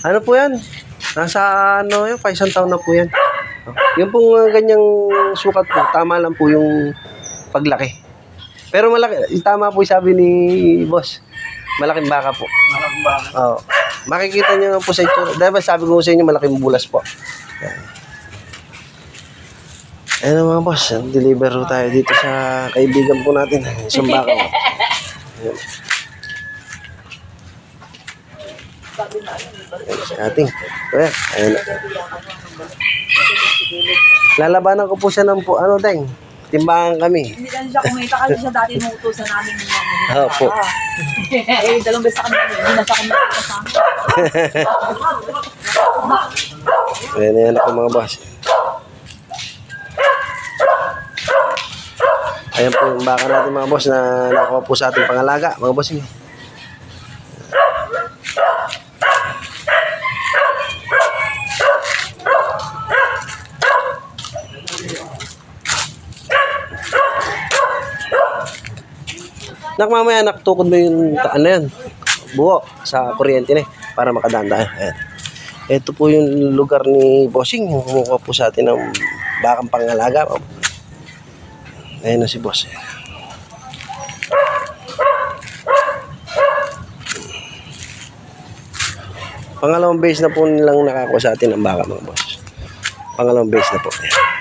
Ano po yan? Nasa ano yun, 5 taon na po yan. Yung pong ganyang sukat po, tama lang po yung paglaki. Pero malaki, tama po yung sabi ni boss. Malaking baka po. Malaking baka. Oo. Makikita nyo lang po sa itsura. Dahil sabi ko sa inyo, malaking bulas po. Ayan mga boss, deliver po tayo dito sa kaibigan po natin. Isang baka po. Ayan. Sa ating. Ayan. Ayan. Lalabanan ko po siya ng po, ano deng, timbangan kami. Hindi lang siya kumita kasi siya dati nutusan namin ng Oo po. Eh, 2 beses sa kanya, hindi na siya kumita sa amin. Ayan yan ako mga boss. Ayan po yung baka natin mga boss na nakuha po sa ating pangalaga. Mga boss yun. Nak, mamaya anak, tukod mo yung ano yan, buho sa kuryente na para makadaan. Ayan. Ito po yung lugar ni Bossing, yung kumukuha po sa atin ng bakang pangalaga. Ayan na si boss. Pangalawang base na po nilang nakakuha sa atin ng baka mga boss. Pangalawang base na po. Ayan.